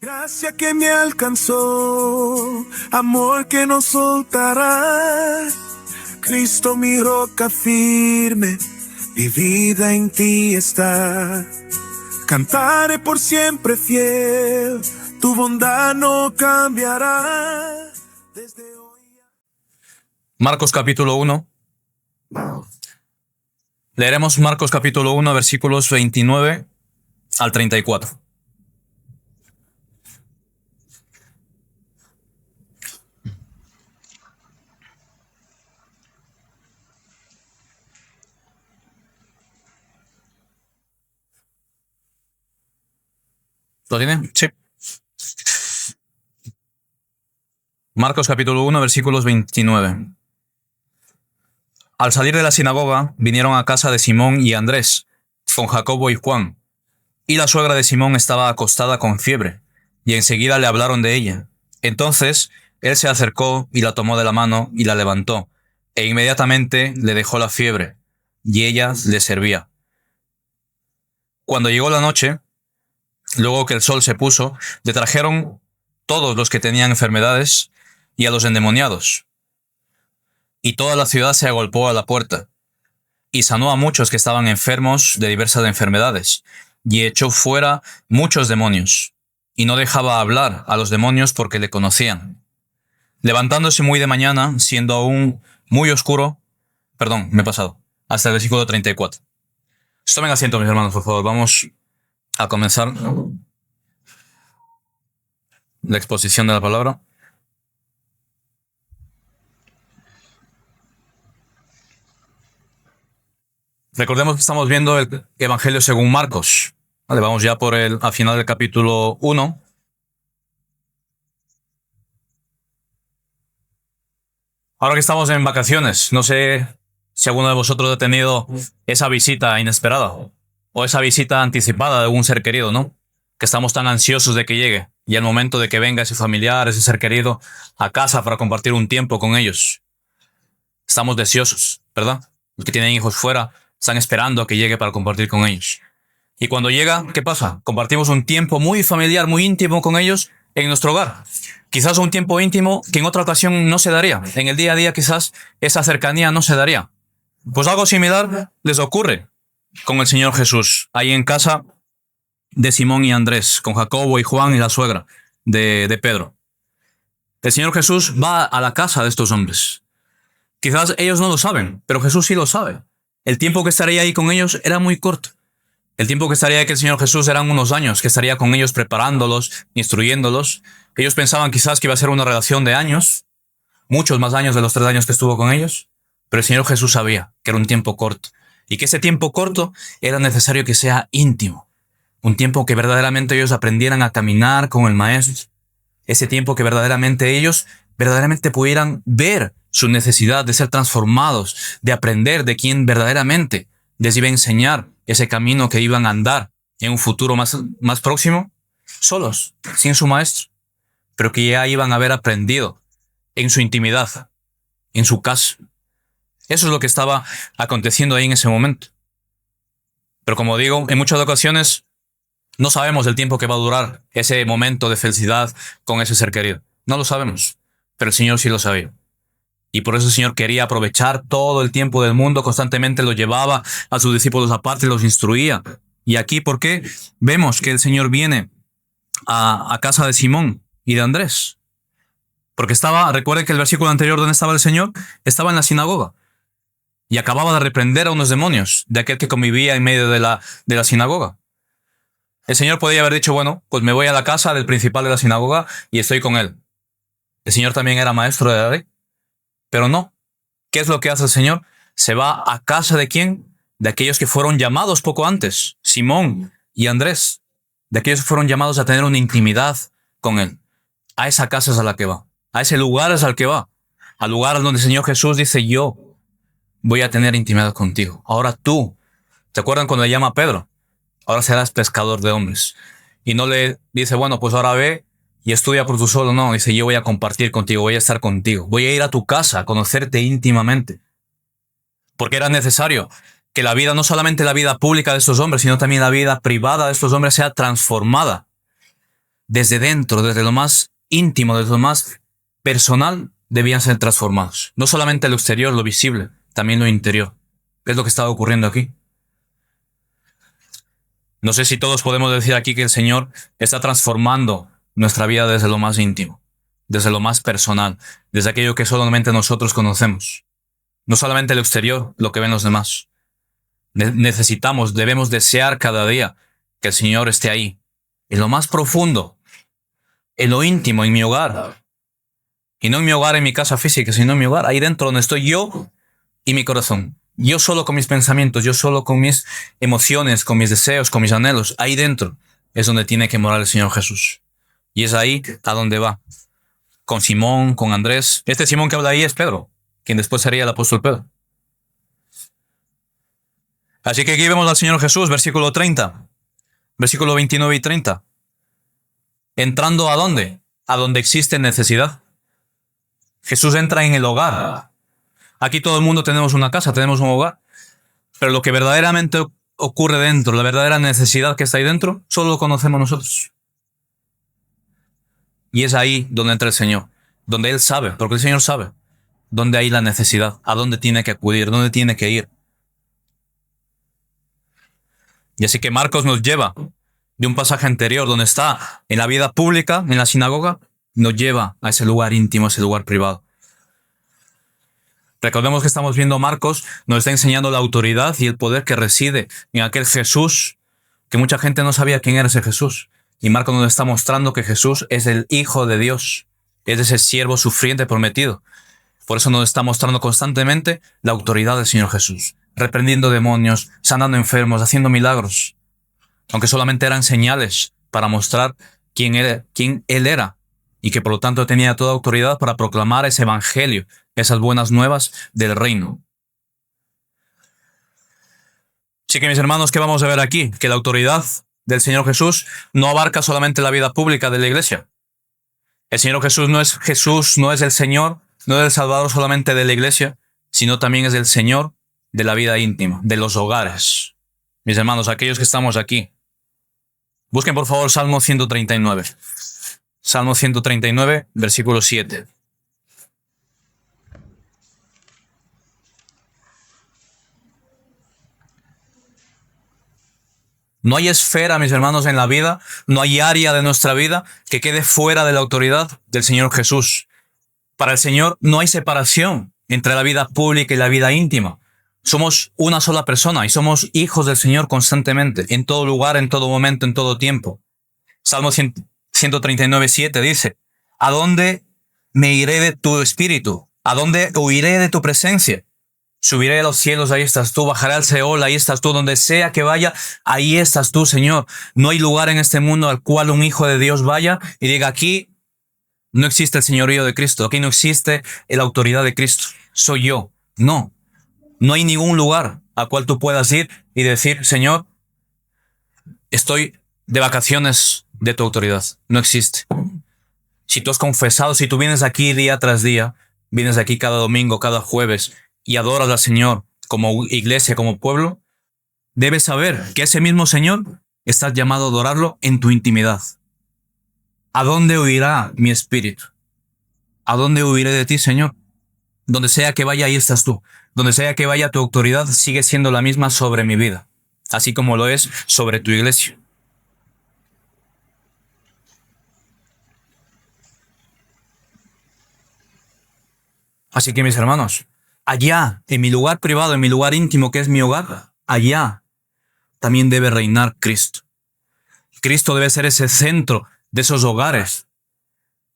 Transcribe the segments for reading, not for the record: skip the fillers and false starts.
Gracia que me alcanzó, amor que no soltará. Cristo mi roca firme, mi vida en ti está. Cantaré por siempre fiel, tu bondad no cambiará. Desde hoy... Marcos capítulo 1. Leeremos Marcos capítulo 1, versículos 29 al 34. ¿Lo tiene? Sí. Marcos capítulo 1, versículos 29. Al salir de la sinagoga, vinieron a casa de Simón y Andrés, con Jacobo y Juan. Y la suegra de Simón estaba acostada con fiebre, y enseguida le hablaron de ella. Entonces él se acercó y la tomó de la mano y la levantó, e inmediatamente le dejó la fiebre, y ella le servía. Cuando llegó la noche, luego que el sol se puso, le trajeron todos los que tenían enfermedades y a los endemoniados. Y toda la ciudad se agolpó a la puerta, y sanó a muchos que estaban enfermos de diversas enfermedades, y echó fuera muchos demonios, y no dejaba hablar a los demonios porque le conocían. Levantándose muy de mañana, siendo aún muy oscuro, hasta el versículo 34. Tomen asiento, mis hermanos, por favor. Vamos a comenzar la exposición de la palabra. Recordemos que estamos viendo el Evangelio según Marcos. Vale, vamos ya al final del capítulo 1. Ahora que estamos en vacaciones, no sé si alguno de vosotros ha tenido esa visita inesperada o esa visita anticipada de un ser querido, ¿no? Que estamos tan ansiosos de que llegue y al momento de que venga ese familiar, ese ser querido a casa para compartir un tiempo con ellos. Estamos deseosos, ¿verdad? Los que tienen hijos fuera están esperando a que llegue para compartir con ellos. Y cuando llega, ¿qué pasa? Compartimos un tiempo muy familiar, muy íntimo con ellos en nuestro hogar. Quizás un tiempo íntimo que en otra ocasión no se daría. En el día a día quizás esa cercanía no se daría. Pues algo similar les ocurre con el Señor Jesús, ahí en casa de Simón y Andrés, con Jacobo y Juan y la suegra de Pedro. El Señor Jesús va a la casa de estos hombres. Quizás ellos no lo saben, pero Jesús sí lo sabe. El tiempo que estaría ahí con ellos era muy corto. El tiempo que estaría ahí con el Señor Jesús eran unos años, que estaría con ellos preparándolos, instruyéndolos. Ellos pensaban quizás que iba a ser una relación de años, muchos más años de los 3 años que estuvo con ellos, pero el Señor Jesús sabía que era un tiempo corto y que ese tiempo corto era necesario que sea íntimo, un tiempo que verdaderamente ellos aprendieran a caminar con el Maestro, ese tiempo que verdaderamente ellos pudieran ver su necesidad de ser transformados, de aprender de quien verdaderamente les iba a enseñar ese camino que iban a andar en un futuro más próximo, solos, sin su Maestro, pero que ya iban a haber aprendido en su intimidad, en su casa. Eso es lo que estaba aconteciendo ahí en ese momento. Pero como digo, en muchas ocasiones no sabemos el tiempo que va a durar ese momento de felicidad con ese ser querido. No lo sabemos, pero el Señor sí lo sabía. Y por eso el Señor quería aprovechar todo el tiempo del mundo, constantemente lo llevaba a sus discípulos aparte, los instruía. Y aquí, ¿por qué? Vemos que el Señor viene a casa de Simón y de Andrés. Porque recuerden que el versículo anterior, ¿dónde estaba el Señor? Estaba en la sinagoga. Y acababa de reprender a unos demonios de aquel que convivía en medio de la sinagoga. El Señor podía haber dicho, bueno, pues me voy a la casa del principal de la sinagoga y estoy con él. El Señor también era maestro de la ley. Pero no. ¿Qué es lo que hace el Señor? Se va a casa ¿de quién? De aquellos que fueron llamados poco antes, Simón y Andrés. De aquellos que fueron llamados a tener una intimidad con él. A esa casa es a la que va. A ese lugar es al que va. Al lugar donde el Señor Jesús dice, yo voy a tener intimidad contigo. Ahora tú. ¿Te acuerdan cuando le llama a Pedro? Ahora serás pescador de hombres. Y no le dice, bueno, pues ahora ve y estudia por tu solo. No, dice, yo voy a compartir contigo, voy a estar contigo. Voy a ir a tu casa a conocerte íntimamente. Porque era necesario que la vida, no solamente la vida pública de estos hombres, sino también la vida privada de estos hombres sea transformada. desde dentro, desde lo más íntimo, desde lo más personal, debían ser transformados. No solamente lo exterior, lo visible, también lo interior. ¿Qué es lo que estaba ocurriendo aquí? No sé si todos podemos decir aquí que el Señor está transformando nuestra vida desde lo más íntimo, desde lo más personal, desde aquello que solamente nosotros conocemos. No solamente lo exterior, lo que ven los demás. Necesitamos, debemos desear cada día que el Señor esté ahí, en lo más profundo, en lo íntimo, en mi hogar. Y no en mi hogar, en mi casa física, sino en mi hogar, ahí dentro donde estoy yo y mi corazón. Yo solo con mis pensamientos, yo solo con mis emociones, con mis deseos, con mis anhelos. Ahí dentro es donde tiene que morar el Señor Jesús. Y es ahí a donde va. Con Simón, con Andrés. Este Simón que habla ahí es Pedro, quien después sería el apóstol Pedro. Así que aquí vemos al Señor Jesús, versículo 30, versículo 29 y 30. ¿Entrando a dónde? A donde existe necesidad. Jesús entra en el hogar. Aquí todo el mundo tenemos una casa, tenemos un hogar. Pero lo que verdaderamente ocurre dentro, la verdadera necesidad que está ahí dentro, solo lo conocemos nosotros. Y es ahí donde entra el Señor. Donde Él sabe, porque el Señor sabe. Dónde hay la necesidad, a dónde tiene que acudir, dónde tiene que ir. Y así que Marcos nos lleva de un pasaje anterior donde está en la vida pública, en la sinagoga, nos lleva a ese lugar íntimo, a ese lugar privado. Recordemos que estamos viendo Marcos, nos está enseñando la autoridad y el poder que reside en aquel Jesús, que mucha gente no sabía quién era ese Jesús. Y Marcos nos está mostrando que Jesús es el Hijo de Dios, es ese siervo sufriente prometido. Por eso nos está mostrando constantemente la autoridad del Señor Jesús, reprendiendo demonios, sanando enfermos, haciendo milagros, aunque solamente eran señales para mostrar quién Él era, y que por lo tanto tenía toda autoridad para proclamar ese evangelio, esas buenas nuevas del reino. Así que mis hermanos, ¿qué vamos a ver aquí? Que la autoridad del Señor Jesús no abarca solamente la vida pública de la iglesia. El Señor Jesús, no es el Señor, no es el Salvador solamente de la iglesia, sino también es el Señor de la vida íntima, de los hogares. Mis hermanos, aquellos que estamos aquí, busquen por favor Salmo 139. Salmo 139, versículo 7. No hay esfera, mis hermanos, en la vida, no hay área de nuestra vida que quede fuera de la autoridad del Señor Jesús. Para el Señor no hay separación entre la vida pública y la vida íntima. Somos una sola persona y somos hijos del Señor constantemente, en todo lugar, en todo momento, en todo tiempo. Salmo 139, 7 dice: ¿A dónde me iré de tu espíritu? ¿A dónde huiré de tu presencia? Subiré a los cielos, ahí estás tú. Bajaré al Seol, ahí estás tú. Donde sea que vaya, ahí estás tú, Señor. No hay lugar en este mundo al cual un hijo de Dios vaya y diga: aquí no existe el señorío de Cristo, aquí no existe la autoridad de Cristo. Soy yo. No. No hay ningún lugar al cual tú puedas ir y decir: Señor, estoy de vacaciones de tu autoridad. No existe. Si tú has confesado, si tú vienes aquí día tras día, vienes aquí cada domingo, cada jueves y adoras al Señor como iglesia, como pueblo, debes saber que ese mismo Señor estás llamado a adorarlo en tu intimidad. ¿A dónde huirá mi espíritu? ¿A dónde huiré de ti, Señor? Donde sea que vaya, ahí estás tú. Donde sea que vaya, tu autoridad sigue siendo la misma sobre mi vida, así como lo es sobre tu iglesia. Así que mis hermanos, allá, en mi lugar privado, en mi lugar íntimo, que es mi hogar, allá también debe reinar Cristo. Cristo debe ser ese centro de esos hogares.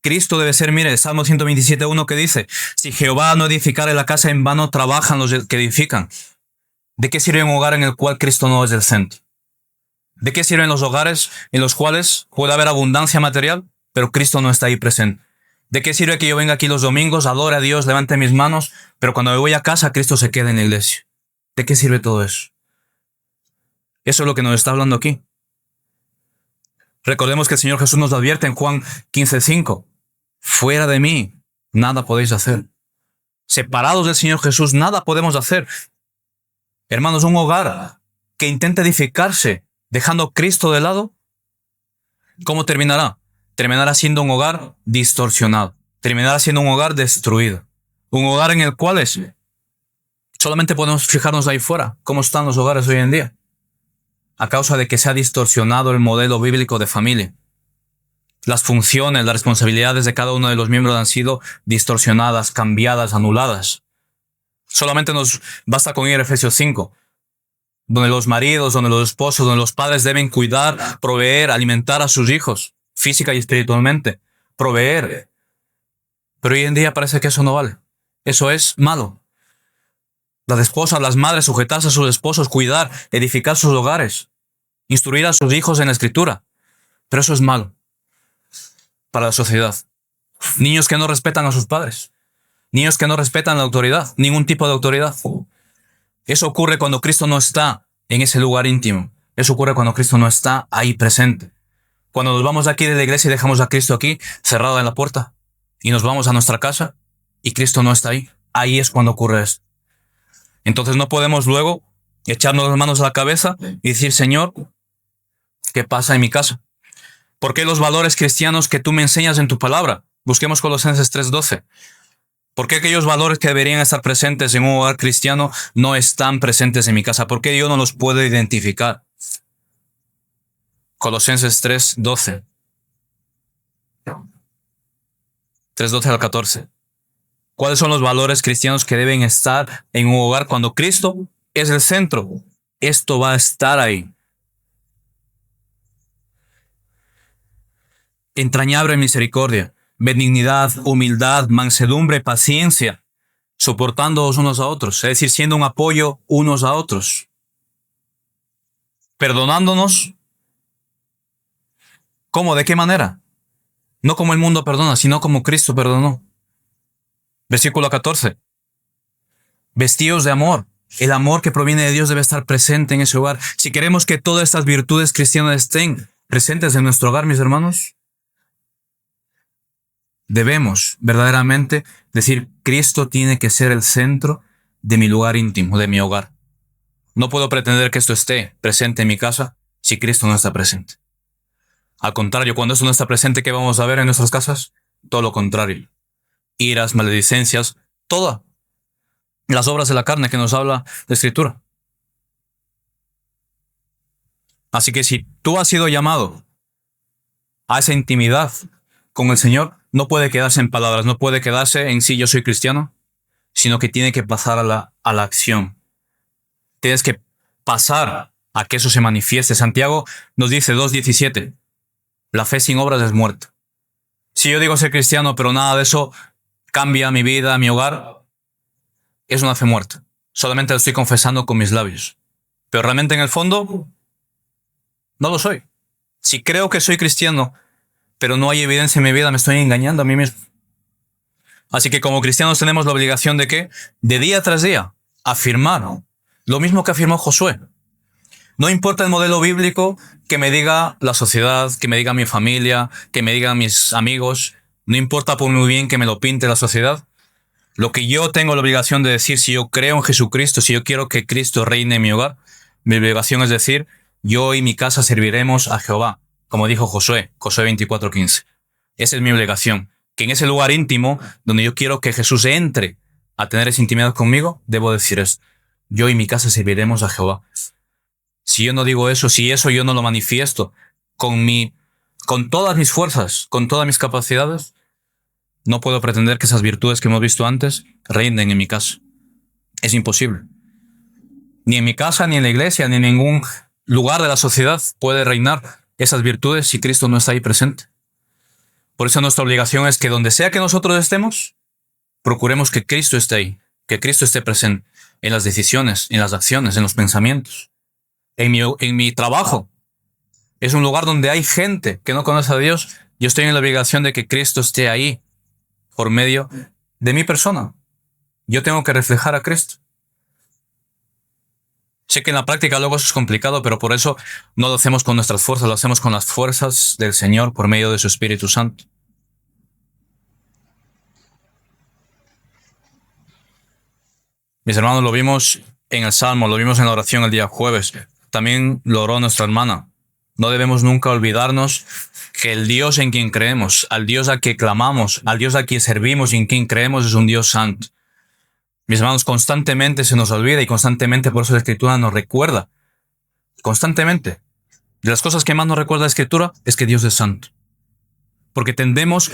Cristo debe ser, mire, el Salmo 127.1 que dice: si Jehová no edificare la casa, en vano trabajan los que edifican. ¿De qué sirve un hogar en el cual Cristo no es el centro? ¿De qué sirven los hogares en los cuales puede haber abundancia material, pero Cristo no está ahí presente? ¿De qué sirve que yo venga aquí los domingos, adore a Dios, levante mis manos, pero cuando me voy a casa, Cristo se queda en la iglesia? ¿De qué sirve todo eso? Eso es lo que nos está hablando aquí. Recordemos que el Señor Jesús nos advierte en Juan 15:5. Fuera de mí, nada podéis hacer. Separados del Señor Jesús, nada podemos hacer. Hermanos, un hogar que intente edificarse dejando a Cristo de lado, ¿cómo terminará? terminará siendo un hogar distorsionado, terminará siendo un hogar destruido, un hogar en el cual solamente podemos fijarnos ahí fuera, cómo están los hogares hoy en día, a causa de que se ha distorsionado el modelo bíblico de familia. Las funciones, las responsabilidades de cada uno de los miembros han sido distorsionadas, cambiadas, anuladas. Solamente nos basta con ir a Efesios 5, donde los maridos, donde los esposos, donde los padres deben cuidar, proveer, alimentar a sus hijos, física y espiritualmente, proveer. Pero hoy en día parece que eso no vale. Eso es malo. Las esposas, las madres, sujetarse a sus esposos, cuidar, edificar sus hogares, instruir a sus hijos en la escritura. Pero eso es malo para la sociedad. Niños que no respetan a sus padres. Niños que no respetan la autoridad, ningún tipo de autoridad. Eso ocurre cuando Cristo no está en ese lugar íntimo. Eso ocurre cuando Cristo no está ahí presente. Cuando nos vamos de aquí de la iglesia y dejamos a Cristo aquí, cerrado en la puerta, y nos vamos a nuestra casa y Cristo no está ahí. Ahí es cuando ocurre esto. Entonces no podemos luego echarnos las manos a la cabeza y decir, Señor, ¿qué pasa en mi casa? ¿Por qué los valores cristianos que tú me enseñas en tu palabra? Busquemos Colosenses 3:12. ¿Por qué aquellos valores que deberían estar presentes en un hogar cristiano no están presentes en mi casa? ¿Por qué yo no los puedo identificar? Colosenses 3:12. 3:12 al 14. ¿Cuáles son los valores cristianos que deben estar en un hogar cuando Cristo es el centro? Esto va a estar ahí. Entrañable misericordia, benignidad, humildad, mansedumbre, paciencia, soportándoos unos a otros, es decir, siendo un apoyo unos a otros, perdonándonos. ¿Cómo? ¿De qué manera? No como el mundo perdona, sino como Cristo perdonó. Versículo 14. Vestíos de amor. El amor que proviene de Dios debe estar presente en ese hogar. Si queremos que todas estas virtudes cristianas estén presentes en nuestro hogar, mis hermanos, debemos verdaderamente decir, Cristo tiene que ser el centro de mi lugar íntimo, de mi hogar. No puedo pretender que esto esté presente en mi casa si Cristo no está presente. Al contrario, cuando esto no está presente, ¿qué vamos a ver en nuestras casas? Todo lo contrario. Iras, maledicencias, todas las obras de la carne que nos habla la Escritura. Así que si tú has sido llamado a esa intimidad con el Señor, no puede quedarse en palabras, no puede quedarse en sí yo soy cristiano, sino que tiene que pasar a la acción. Tienes que pasar a que eso se manifieste. Santiago nos dice 2:17, la fe sin obras es muerta. Si yo digo ser cristiano, pero nada de eso cambia mi vida, mi hogar, es una fe muerta. Solamente lo estoy confesando con mis labios. Pero realmente en el fondo, no lo soy. Si creo que soy cristiano, pero no hay evidencia en mi vida, me estoy engañando a mí mismo. Así que como cristianos tenemos la obligación de ¿qué? De día tras día, afirmar lo mismo que afirmó Josué. No importa el modelo bíblico que me diga la sociedad, que me diga mi familia, que me digan mis amigos. No importa por muy bien que me lo pinte la sociedad. Lo que yo tengo la obligación de decir, si yo creo en Jesucristo, si yo quiero que Cristo reine en mi hogar, mi obligación es decir, yo y mi casa serviremos a Jehová. Como dijo Josué 24:15. Esa es mi obligación. Que en ese lugar íntimo, donde yo quiero que Jesús entre a tener esa intimidad conmigo, debo decir esto. Yo y mi casa serviremos a Jehová. Si yo no digo eso, si eso yo no lo manifiesto con todas mis fuerzas, con todas mis capacidades, no puedo pretender que esas virtudes que hemos visto antes reinen en mi casa. Es imposible. Ni en mi casa, ni en la iglesia, ni en ningún lugar de la sociedad puede reinar esas virtudes si Cristo no está ahí presente. Por eso nuestra obligación es que donde sea que nosotros estemos, procuremos que Cristo esté ahí, que Cristo esté presente en las decisiones, en las acciones, en los pensamientos. En mi trabajo, es un lugar donde hay gente que no conoce a Dios. Yo estoy en la obligación de que Cristo esté ahí por medio de mi persona. Yo tengo que reflejar a Cristo. Sé que en la práctica luego eso es complicado, pero por eso no lo hacemos con nuestras fuerzas, lo hacemos con las fuerzas del Señor por medio de su Espíritu Santo. Mis hermanos, lo vimos en el Salmo, lo vimos en la oración el día jueves. También lo oró nuestra hermana. No debemos nunca olvidarnos que el Dios en quien creemos, al Dios a quien clamamos, al Dios a quien servimos y en quien creemos es un Dios santo. Mis hermanos, constantemente se nos olvida y constantemente por eso la Escritura nos recuerda. Constantemente. De las cosas que más nos recuerda la Escritura es que Dios es santo. Porque tendemos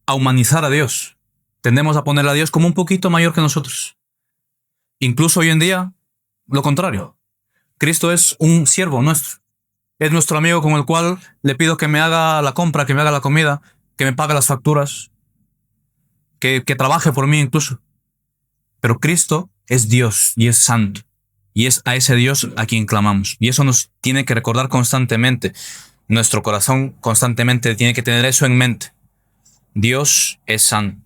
a humanizar a Dios. Tendemos a ponerle a Dios como un poquito mayor que nosotros. Incluso hoy en día, lo contrario. Cristo es un siervo nuestro. Es nuestro amigo con el cual le pido que me haga la compra, que me haga la comida, que me pague las facturas, que trabaje por mí incluso. Pero Cristo es Dios y es santo. Y es a ese Dios a quien clamamos. Y eso nos tiene que recordar constantemente. Nuestro corazón constantemente tiene que tener eso en mente. Dios es santo.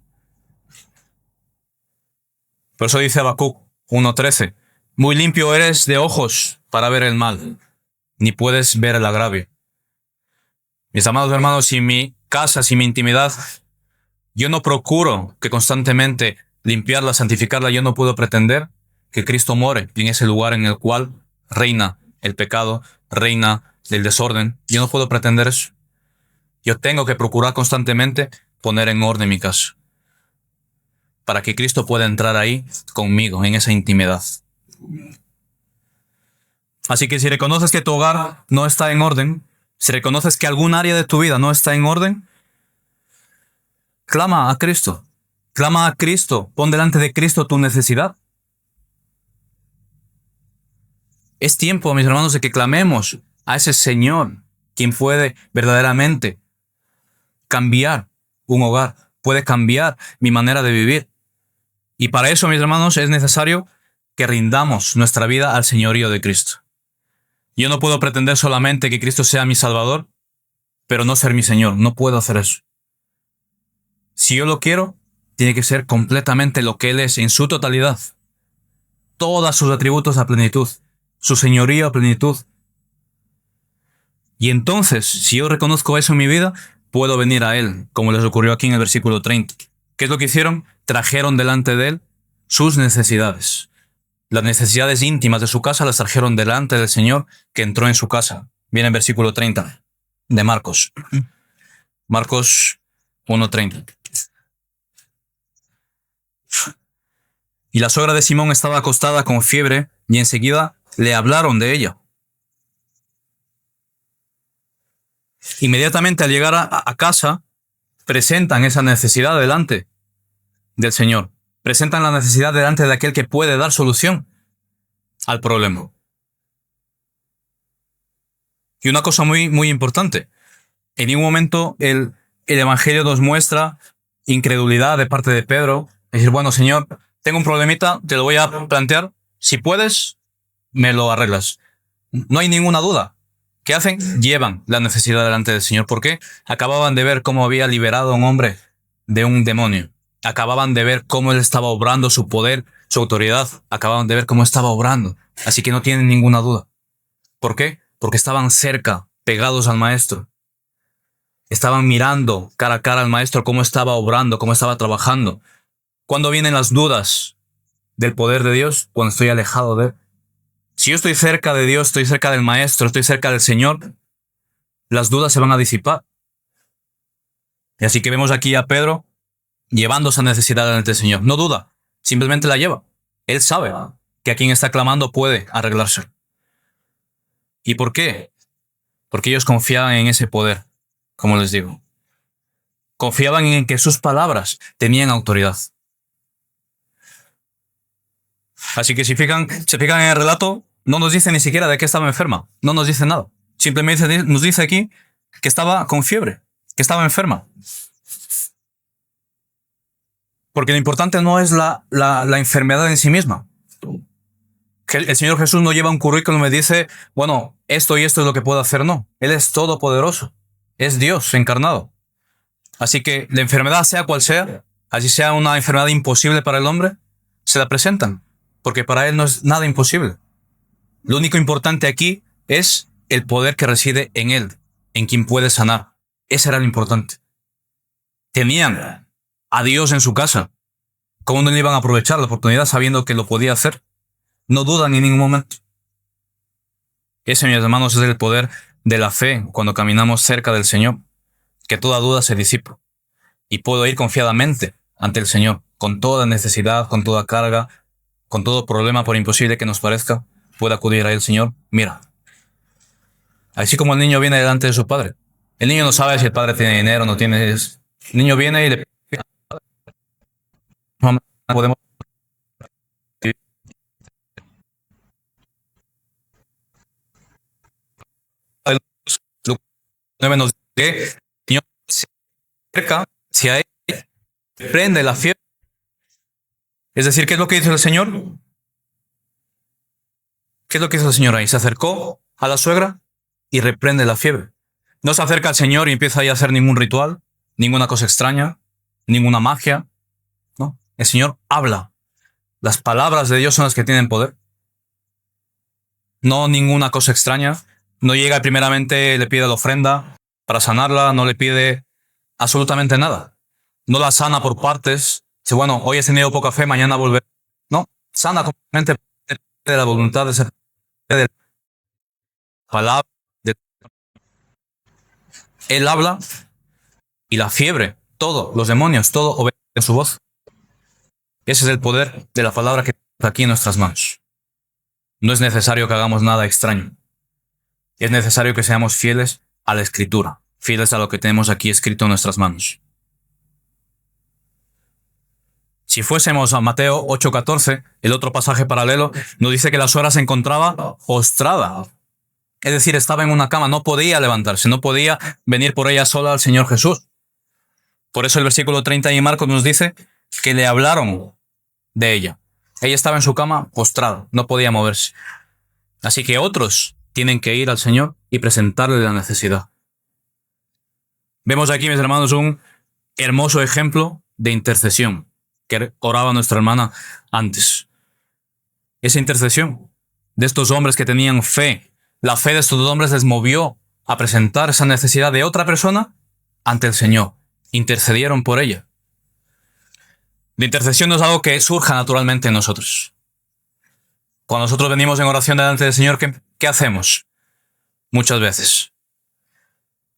Por eso dice Habacuc 1:13. Muy limpio eres de ojos para ver el mal, ni puedes ver el agravio. Mis amados hermanos, si mi casa, si mi intimidad, yo no procuro que constantemente limpiarla, santificarla, yo no puedo pretender que Cristo more en ese lugar en el cual reina el pecado, reina el desorden. Yo no puedo pretender eso. Yo tengo que procurar constantemente poner en orden mi casa, para que Cristo pueda entrar ahí conmigo, en esa intimidad. Así que si reconoces que tu hogar no está en orden, si reconoces que algún área de tu vida no está en orden, clama a Cristo. Clama a Cristo. Pon delante de Cristo tu necesidad. Es tiempo, mis hermanos, de que clamemos a ese Señor, quien puede verdaderamente cambiar un hogar, puede cambiar mi manera de vivir. Y para eso, mis hermanos, es necesario que rindamos nuestra vida al señorío de Cristo. Yo no puedo pretender solamente que Cristo sea mi Salvador, pero no ser mi Señor. No puedo hacer eso. Si yo lo quiero, tiene que ser completamente lo que Él es en su totalidad. Todos sus atributos a plenitud. Su señorío a plenitud. Y entonces, si yo reconozco eso en mi vida, puedo venir a Él, como les ocurrió aquí en el versículo 30. ¿Qué es lo que hicieron? Trajeron delante de Él sus necesidades. Las necesidades íntimas de su casa las trajeron delante del Señor que entró en su casa. Viene en versículo 30 de Marcos. Marcos 1:30. Y la suegra de Simón estaba acostada con fiebre y enseguida le hablaron de ella. Inmediatamente al llegar a casa, presentan esa necesidad delante del Señor. Presentan la necesidad delante de aquel que puede dar solución al problema. Y una cosa muy importante. En ningún momento el Evangelio nos muestra incredulidad de parte de Pedro. Es decir, bueno, Señor, tengo un problemita, te lo voy a plantear. Si puedes, me lo arreglas. No hay ninguna duda. ¿Qué hacen? Llevan la necesidad delante del Señor. ¿Por qué? Acababan de ver cómo había liberado a un hombre de un demonio. Acababan de ver cómo Él estaba obrando su poder, su autoridad. Acababan de ver cómo estaba obrando. Así que no tienen ninguna duda. ¿Por qué? Porque estaban cerca, pegados al Maestro. Estaban mirando cara a cara al Maestro cómo estaba obrando, cómo estaba trabajando. ¿Cuándo vienen las dudas del poder de Dios? Cuando estoy alejado de Él. Si yo estoy cerca de Dios, estoy cerca del Maestro, estoy cerca del Señor, las dudas se van a disipar. Y así que vemos aquí a Pedro llevando esa necesidad delante del Señor. No duda, simplemente la lleva. Él sabe que a quien está clamando puede arreglarse. ¿Y por qué? Porque ellos confiaban en ese poder, como les digo. Confiaban en que sus palabras tenían autoridad. Así que si se fijan en el relato, no nos dice ni siquiera de qué estaba enferma. No nos dice nada. Simplemente nos dice aquí que estaba con fiebre, que estaba enferma. Porque lo importante no es la enfermedad en sí misma. Que el Señor Jesús no lleva un currículum y me dice, bueno, esto y esto es lo que puedo hacer. No, Él es todopoderoso. Es Dios encarnado. Así que la enfermedad, sea cual sea, así sea una enfermedad imposible para el hombre, se la presentan. Porque para Él no es nada imposible. Lo único importante aquí es el poder que reside en Él, en quien puede sanar. Ese era lo importante. Tenían a Dios en su casa. ¿Cómo no le iban a aprovechar la oportunidad sabiendo que lo podía hacer? No dudan en ningún momento. Ese, mis hermanos, es el poder de la fe cuando caminamos cerca del Señor. que toda duda se disipa y puedo ir confiadamente ante el Señor, con toda necesidad, con toda carga, con todo problema, por imposible que nos parezca, puede acudir a él, Señor. Mira, así como el niño viene delante de su padre. El niño no sabe si el padre tiene dinero o no tiene. El niño viene y le pide, podemos. Nos dice que el Señor se acerca hacia él, prende la fiebre. Es decir, ¿qué es lo que dice el Señor? ¿Qué es lo que dice el Señor ahí? Se acercó a la suegra y reprende la fiebre. No se acerca al Señor y empieza ahí a hacer ningún ritual, ninguna cosa extraña, ninguna magia. ¿No? El Señor habla. Las palabras de Dios son las que tienen poder. No ninguna cosa extraña. No llega y primeramente le pide la ofrenda para sanarla, no le pide absolutamente nada. No la sana por partes. Dice, bueno, hoy he tenido poca fe, mañana volveré. No, sana completamente de la voluntad de la palabra. Él habla y la fiebre, todo, los demonios, todo obedece a su voz. Ese es el poder de la palabra que está aquí en nuestras manos. No es necesario que hagamos nada extraño. Es necesario que seamos fieles a la Escritura, fieles a lo que tenemos aquí escrito en nuestras manos. Si fuésemos a Mateo 8:14, el otro pasaje paralelo, nos dice que la suegra se encontraba postrada. Es decir, estaba en una cama, no podía levantarse, no podía venir por ella sola al Señor Jesús. Por eso el versículo 30 de Marcos nos dice que le hablaron de ella. Ella estaba en su cama postrada, no podía moverse. Así que otros tienen que ir al Señor y presentarle la necesidad. Vemos aquí, mis hermanos, un hermoso ejemplo de intercesión que oraba nuestra hermana antes. Esa intercesión de estos hombres que tenían fe, la fe de estos hombres les movió a presentar esa necesidad de otra persona ante el Señor. Intercedieron por ella. La intercesión no es algo que surja naturalmente en nosotros. Cuando nosotros venimos en oración delante del Señor, ¿qué hacemos? Muchas veces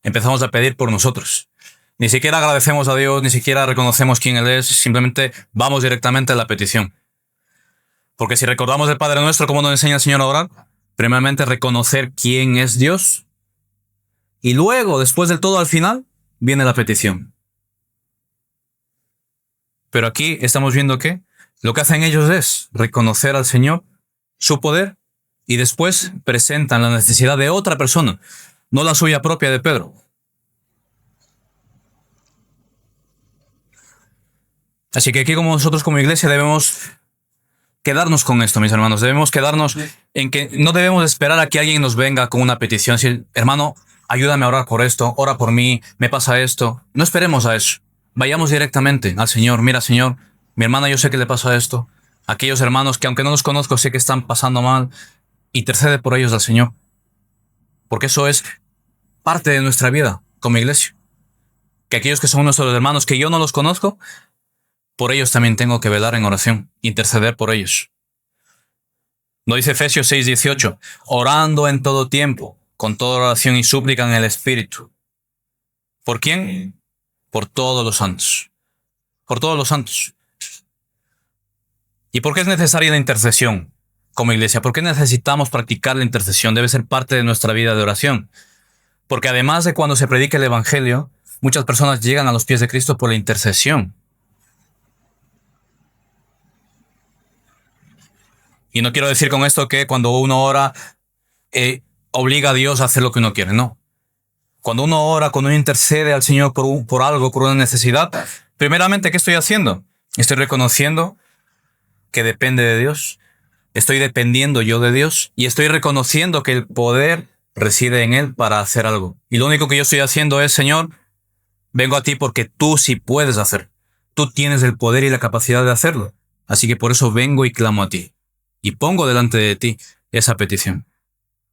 empezamos a pedir por nosotros. Ni siquiera agradecemos a Dios, ni siquiera reconocemos quién Él es, simplemente vamos directamente a la petición. Porque si recordamos el Padre Nuestro, ¿cómo nos enseña el Señor a orar? Primeramente reconocer quién es Dios. Y luego, después del todo, al final, viene la petición. Pero aquí estamos viendo que lo que hacen ellos es reconocer al Señor, su poder, y después presentan la necesidad de otra persona, no la suya propia de Pedro. Así que aquí como nosotros como iglesia debemos quedarnos con esto, mis hermanos. Debemos quedarnos en que no debemos esperar a que alguien nos venga con una petición. Decir, hermano, ayúdame a orar por esto, ora por mí, me pasa esto. No esperemos a eso. Vayamos directamente al Señor. Mira, Señor, mi hermana yo sé que le pasa esto. Aquellos hermanos que aunque no los conozco sé que están pasando mal. Intercede por ellos al Señor. Porque eso es parte de nuestra vida como iglesia. Que aquellos que son nuestros hermanos que yo no los conozco, por ellos también tengo que velar en oración, interceder por ellos. ¿No dice Efesios 6:18? Orando en todo tiempo, con toda oración y súplica en el Espíritu. ¿Por quién? Por todos los santos. Por todos los santos. ¿Y por qué es necesaria la intercesión como iglesia? ¿Por qué necesitamos practicar la intercesión? Debe ser parte de nuestra vida de oración. Porque además de cuando se predica el Evangelio, muchas personas llegan a los pies de Cristo por la intercesión. Y no quiero decir con esto que cuando uno ora, obliga a Dios a hacer lo que uno quiere, no. Cuando uno ora, cuando uno intercede al Señor por algo, por una necesidad, primeramente, ¿qué estoy haciendo? Estoy reconociendo que depende de Dios. Estoy dependiendo yo de Dios y estoy reconociendo que el poder reside en Él para hacer algo. Y lo único que yo estoy haciendo es, Señor, vengo a ti porque tú sí puedes hacer. Tú tienes el poder y la capacidad de hacerlo. Así que por eso vengo y clamo a ti. Y pongo delante de ti esa petición.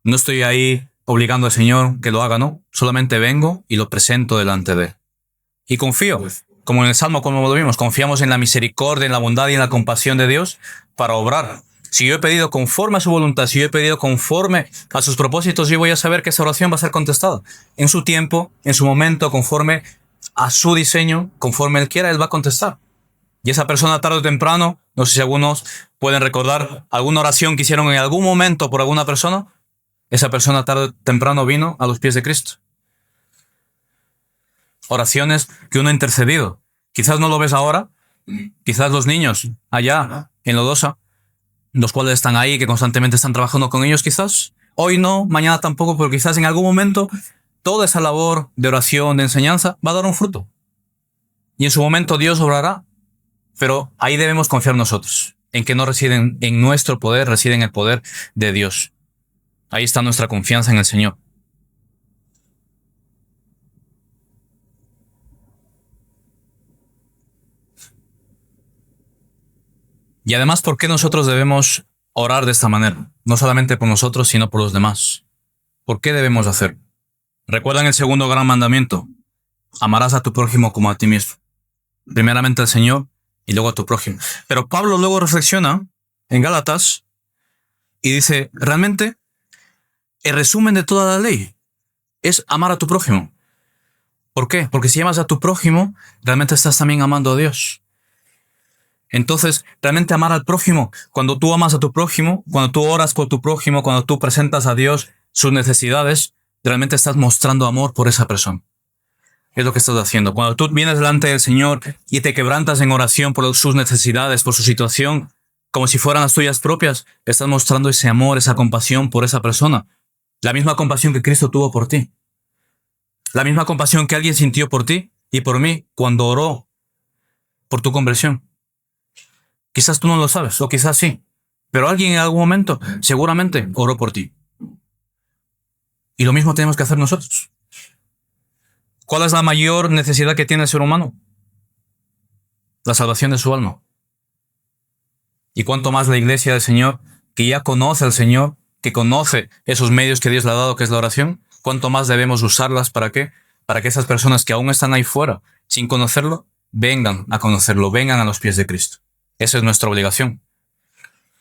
No estoy ahí obligando al Señor que lo haga, no. Solamente vengo y lo presento delante de Él. Y confío, como en el Salmo, como lo vimos, confiamos en la misericordia, en la bondad y en la compasión de Dios para obrar Si yo he pedido conforme a su voluntad, si yo he pedido conforme a sus propósitos, yo voy a saber que esa oración va a ser contestada. En su tiempo, en su momento, conforme a su diseño, conforme Él quiera, Él va a contestar. Y esa persona tarde o temprano, no sé si algunos pueden recordar alguna oración que hicieron en algún momento por alguna persona, esa persona tarde o temprano vino a los pies de Cristo. Oraciones que uno ha intercedido. Quizás no lo ves ahora, quizás los niños allá en Lodosa, los cuales están ahí, que constantemente están trabajando con ellos, quizás hoy no, mañana tampoco, pero quizás en algún momento toda esa labor de oración, de enseñanza, va a dar un fruto. Y en su momento Dios obrará, pero ahí debemos confiar nosotros, en que no residen en nuestro poder, reside en el poder de Dios. Ahí está nuestra confianza en el Señor. Y además, ¿por qué nosotros debemos orar de esta manera? No solamente por nosotros, sino por los demás. ¿Por qué debemos hacer? Recuerdan el segundo gran mandamiento. Amarás a tu prójimo como a ti mismo. Primeramente al Señor y luego a tu prójimo. Pero Pablo luego reflexiona en Gálatas y dice, realmente, el resumen de toda la ley es amar a tu prójimo. ¿Por qué? Porque si amas a tu prójimo, realmente estás también amando a Dios. Entonces, realmente amar al prójimo, cuando tú amas a tu prójimo, cuando tú oras por tu prójimo, cuando tú presentas a Dios sus necesidades, realmente estás mostrando amor por esa persona. Es lo que estás haciendo. Cuando tú vienes delante del Señor y te quebrantas en oración por sus necesidades, por su situación, como si fueran las tuyas propias, estás mostrando ese amor, esa compasión por esa persona. La misma compasión que Cristo tuvo por ti. La misma compasión que alguien sintió por ti y por mí cuando oró por tu conversión. Quizás tú no lo sabes, o quizás sí, pero alguien en algún momento seguramente oró por ti. Y lo mismo tenemos que hacer nosotros. ¿Cuál es la mayor necesidad que tiene el ser humano? La salvación de su alma. Y cuanto más la iglesia del Señor, que ya conoce al Señor, que conoce esos medios que Dios le ha dado, que es la oración, cuánto más debemos usarlas. ¿Para qué? Para que esas personas que aún están ahí fuera, sin conocerlo, vengan a conocerlo, vengan a los pies de Cristo. Esa es nuestra obligación.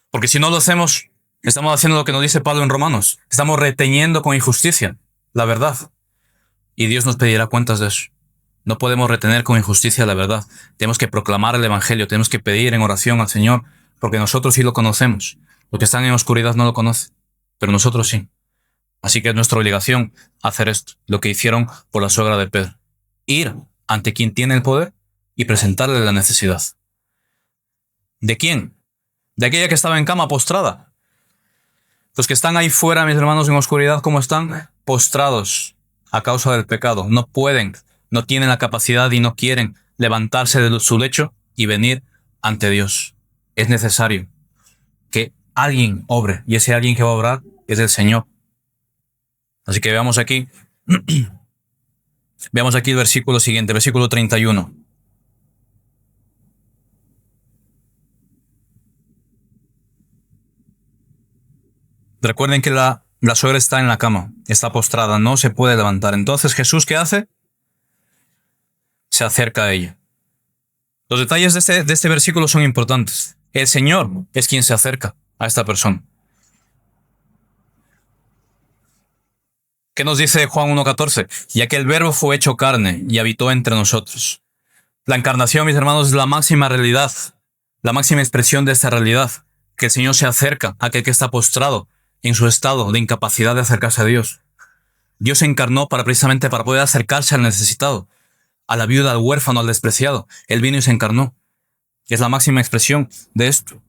Porque si no lo hacemos, estamos haciendo lo que nos dice Pablo en Romanos. Estamos reteniendo con injusticia la verdad. Y Dios nos pedirá cuentas de eso. No podemos retener con injusticia la verdad. Tenemos que proclamar el Evangelio, tenemos que pedir en oración al Señor, porque nosotros sí lo conocemos. Los que están en oscuridad no lo conocen, pero nosotros sí. Así que es nuestra obligación hacer esto, lo que hicieron por la suegra de Pedro. Ir ante quien tiene el poder y presentarle la necesidad. ¿De quién? De aquella que estaba en cama postrada. Los que están ahí fuera, mis hermanos, en oscuridad, ¿cómo están? Postrados a causa del pecado. No pueden, no tienen la capacidad y no quieren levantarse de su lecho y venir ante Dios. Es necesario que alguien obre, y ese alguien que va a obrar es el Señor. Así que veamos aquí el versículo siguiente, versículo 31. Recuerden que la suegra está en la cama, está postrada, no se puede levantar. Entonces, ¿Jesús qué hace? Se acerca a ella. Los detalles de este versículo son importantes. El Señor es quien se acerca a esta persona. ¿Qué nos dice Juan 1:14? Ya que el Verbo fue hecho carne y habitó entre nosotros. La encarnación, mis hermanos, es la máxima realidad, la máxima expresión de esta realidad, que el Señor se acerca a aquel que está postrado en su estado de incapacidad de acercarse a Dios. Dios se encarnó precisamente para poder acercarse al necesitado, a la viuda, al huérfano, al despreciado. Él vino y se encarnó. Es la máxima expresión de esto,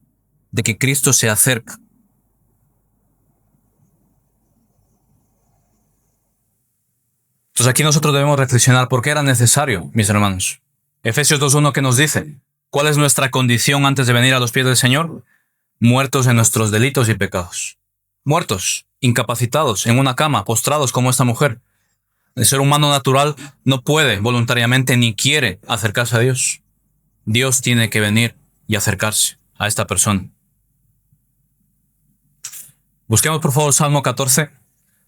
de que Cristo se acerca. Entonces aquí nosotros debemos reflexionar por qué era necesario, mis hermanos. Efesios 2:1 que nos dice, ¿cuál es nuestra condición antes de venir a los pies del Señor? Muertos en nuestros delitos y pecados. Muertos, incapacitados, en una cama, postrados como esta mujer. El ser humano natural no puede voluntariamente ni quiere acercarse a Dios. Dios tiene que venir y acercarse a esta persona. Busquemos por favor Salmo 14,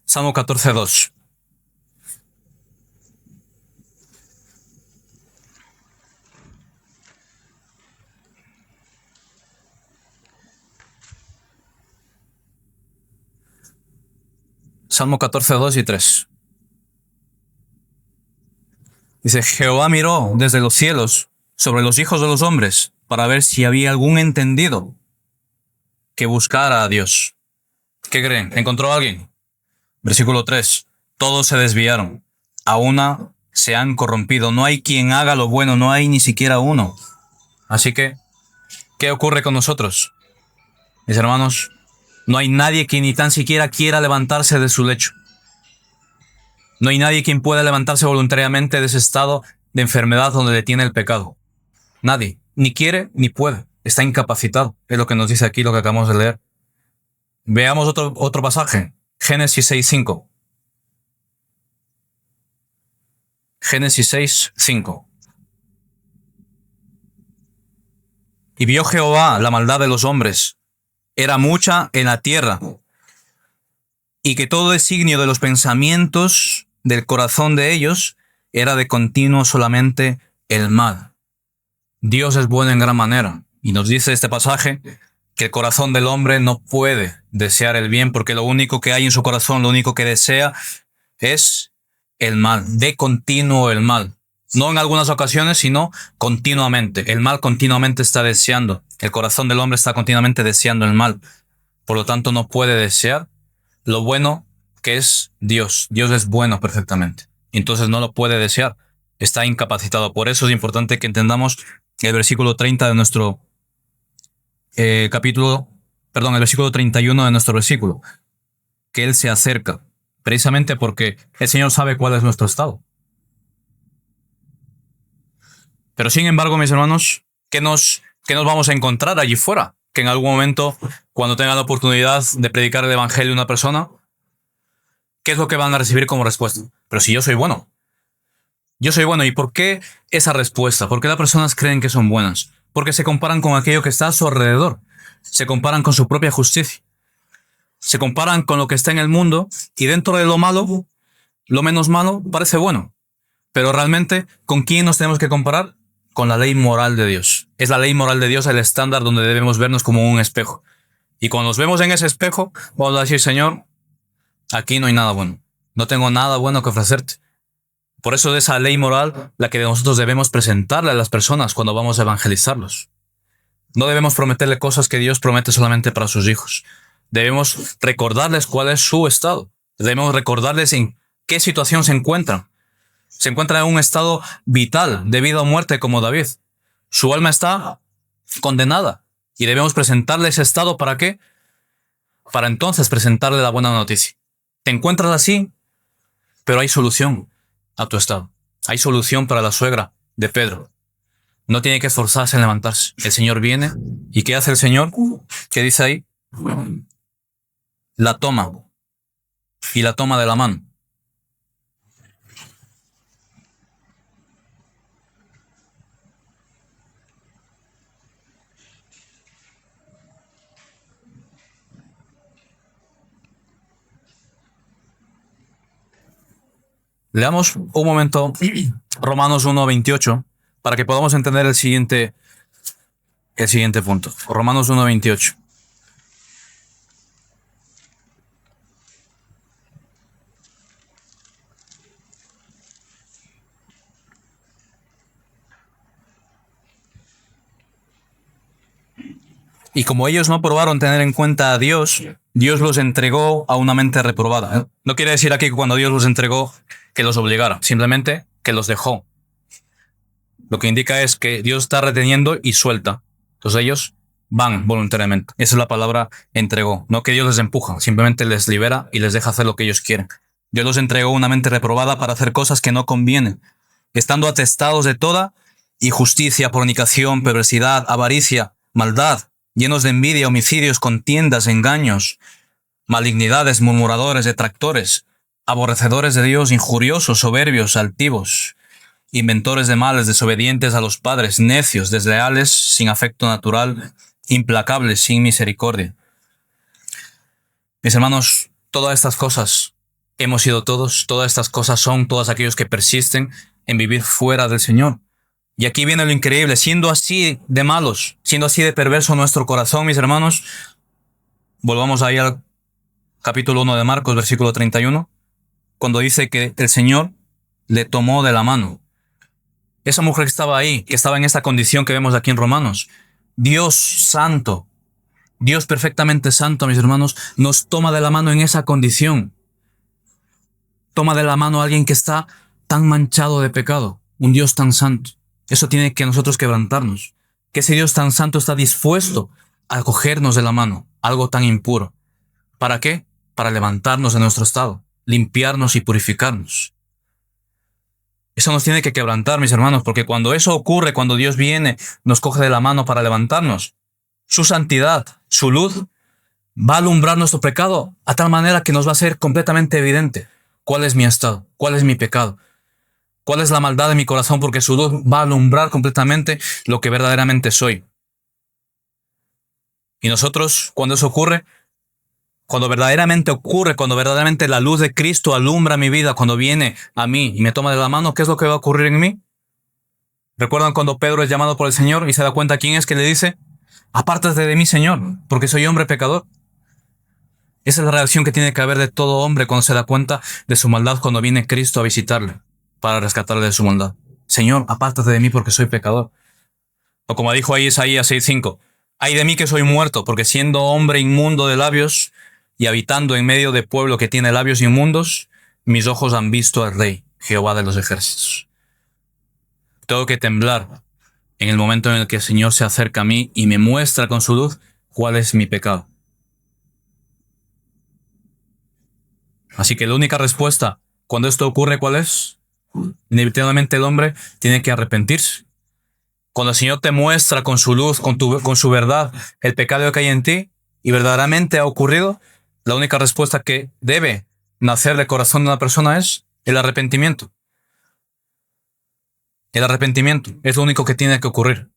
Salmo 14:2. Salmo 14, 2 y 3. Dice, Jehová miró desde los cielos sobre los hijos de los hombres para ver si había algún entendido que buscara a Dios. ¿Qué creen? ¿Encontró a alguien? Versículo 3. Todos se desviaron. A una se han corrompido. No hay quien haga lo bueno. No hay ni siquiera uno. Así que, ¿qué ocurre con nosotros? Mis hermanos, no hay nadie que ni tan siquiera quiera levantarse de su lecho. No hay nadie quien pueda levantarse voluntariamente de ese estado de enfermedad donde le tiene el pecado. Nadie. Ni quiere ni puede. Está incapacitado. Es lo que nos dice aquí lo que acabamos de leer. Veamos otro pasaje. Génesis 6:5. Génesis 6:5. Y vio Jehová la maldad de los hombres. Era mucha en la tierra. Y que todo designio de los pensamientos del corazón de ellos era de continuo solamente el mal. Dios es bueno en gran manera. Y nos dice este pasaje que el corazón del hombre no puede desear el bien porque lo único que hay en su corazón, lo único que desea es el mal. De continuo el mal. No en algunas ocasiones, sino continuamente. El mal continuamente está deseando. El corazón del hombre está continuamente deseando el mal. Por lo tanto, no puede desear lo bueno que es Dios. Dios es bueno perfectamente. Entonces no lo puede desear. Está incapacitado. Por eso es importante que entendamos el versículo 30 de nuestro el versículo 31 de nuestro versículo. Que Él se acerca. Precisamente porque el Señor sabe cuál es nuestro estado. Pero sin embargo, mis hermanos, ¿qué nos vamos a encontrar allí fuera? Que en algún momento, cuando tengan la oportunidad de predicar el evangelio a una persona, ¿qué es lo que van a recibir como respuesta? Pero si yo soy bueno. Yo soy bueno. ¿Y por qué esa respuesta? ¿Por qué las personas creen que son buenas? Porque se comparan con aquello que está a su alrededor. Se comparan con su propia justicia. Se comparan con lo que está en el mundo y dentro de lo malo, lo menos malo parece bueno. Pero realmente, ¿con quién nos tenemos que comparar? Con la ley moral de Dios. Es la ley moral de Dios el estándar donde debemos vernos como un espejo. Y cuando nos vemos en ese espejo, vamos a decir, Señor, aquí no hay nada bueno. No tengo nada bueno que ofrecerte. Por eso es esa ley moral la que nosotros debemos presentarle a las personas cuando vamos a evangelizarlos. No debemos prometerle cosas que Dios promete solamente para sus hijos. Debemos recordarles cuál es su estado. Debemos recordarles en qué situación se encuentran. Se encuentra en un estado vital, de vida o muerte, como David. Su alma está condenada. Y debemos presentarle ese estado, ¿para qué? Para entonces presentarle la buena noticia. Te encuentras así, pero hay solución a tu estado. Hay solución para la suegra de Pedro. No tiene que esforzarse en levantarse. El Señor viene. ¿Y qué hace el Señor? ¿Qué dice ahí? La toma. Y la toma de la mano. Leamos un momento Romanos 1:28 para que podamos entender el siguiente punto. Romanos 1:28. Y como ellos no probaron tener en cuenta a Dios, Dios los entregó a una mente reprobada. No quiere decir aquí que cuando Dios los entregó que los obligara, simplemente que los dejó. Lo que indica es que Dios está reteniendo y suelta. Entonces ellos van voluntariamente. Esa es la palabra entregó. No que Dios les empuja, simplemente les libera y les deja hacer lo que ellos quieren. Dios los entregó una mente reprobada para hacer cosas que no convienen, estando atestados de toda injusticia, fornicación, perversidad, avaricia, maldad, llenos de envidia, homicidios, contiendas, engaños, malignidades, murmuradores, detractores, aborrecedores de Dios, injuriosos, soberbios, altivos, inventores de males, desobedientes a los padres, necios, desleales, sin afecto natural, implacables, sin misericordia. Mis hermanos, todas estas cosas hemos sido todos, todas estas cosas son todos aquellos que persisten en vivir fuera del Señor. Y aquí viene lo increíble, siendo así de malos, siendo así de perverso nuestro corazón, mis hermanos, volvamos ahí a capítulo 1 de Marcos, versículo 31, cuando dice que el Señor le tomó de la mano. Esa mujer que estaba ahí, que estaba en esta condición que vemos aquí en Romanos, Dios santo, Dios perfectamente santo, mis hermanos, nos toma de la mano en esa condición. Toma de la mano a alguien que está tan manchado de pecado, un Dios tan santo. Eso tiene que nosotros quebrantarnos. Que ese Dios tan santo está dispuesto a cogernos de la mano, algo tan impuro. ¿Para qué? Para levantarnos de nuestro estado, limpiarnos y purificarnos. Eso nos tiene que quebrantar, mis hermanos, porque cuando eso ocurre, cuando Dios viene, nos coge de la mano para levantarnos, su santidad, su luz, va a alumbrar nuestro pecado a tal manera que nos va a ser completamente evidente cuál es mi estado, cuál es mi pecado, cuál es la maldad de mi corazón, porque su luz va a alumbrar completamente lo que verdaderamente soy. Y nosotros, cuando eso ocurre, cuando verdaderamente la luz de Cristo alumbra mi vida, cuando viene a mí y me toma de la mano, ¿qué es lo que va a ocurrir en mí? ¿Recuerdan cuando Pedro es llamado por el Señor y se da cuenta quién es que le dice: apártate de mí, Señor, porque soy hombre pecador? Esa es la reacción que tiene que haber de todo hombre cuando se da cuenta de su maldad, cuando viene Cristo a visitarle para rescatarle de su maldad. Señor, apártate de mí porque soy pecador. O como dijo ahí Isaías 6:5, ay de mí que soy muerto, porque siendo hombre inmundo de labios y habitando en medio de pueblo que tiene labios inmundos, mis ojos han visto al Rey, Jehová de los ejércitos. Tengo que temblar en el momento en el que el Señor se acerca a mí y me muestra con su luz cuál es mi pecado. Así que la única respuesta cuando esto ocurre, ¿cuál es? Inevitablemente el hombre tiene que arrepentirse. Cuando el Señor te muestra con su luz, con su verdad, el pecado que hay en ti y verdaderamente ha ocurrido, la única respuesta que debe nacer del corazón de una persona es el arrepentimiento. El arrepentimiento es lo único que tiene que ocurrir.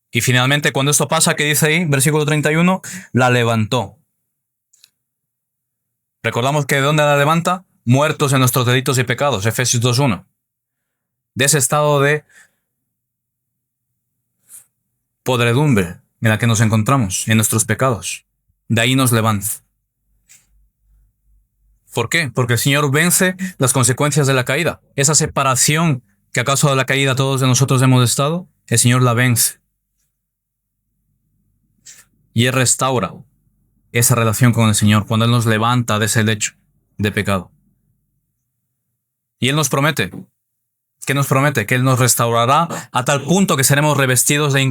Y finalmente, cuando esto pasa, ¿qué dice ahí? Versículo 31, la levantó. Recordamos que ¿de dónde la levanta? Muertos en nuestros delitos y pecados, Efesios 2:1. De ese estado de podredumbre en la que nos encontramos, en nuestros pecados. De ahí nos levanta. ¿Por qué? Porque el Señor vence las consecuencias de la caída. Esa separación que a causa de la caída todos de nosotros hemos estado, el Señor la vence. Y Él restaura esa relación con el Señor cuando Él nos levanta de ese lecho de pecado. Y Él nos promete. ¿Qué nos promete? Que Él nos restaurará a tal punto que seremos revestidos de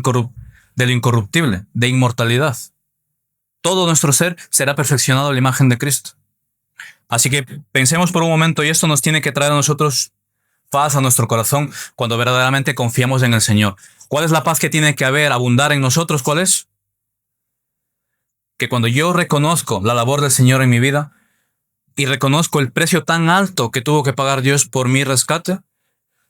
lo incorruptible, de inmortalidad. Todo nuestro ser será perfeccionado a la imagen de Cristo. Así que pensemos por un momento, y esto nos tiene que traer a nosotros paz a nuestro corazón cuando verdaderamente confiamos en el Señor. ¿Cuál es la paz que tiene que haber, abundar en nosotros? ¿Cuál es? Que cuando yo reconozco la labor del Señor en mi vida y reconozco el precio tan alto que tuvo que pagar Dios por mi rescate,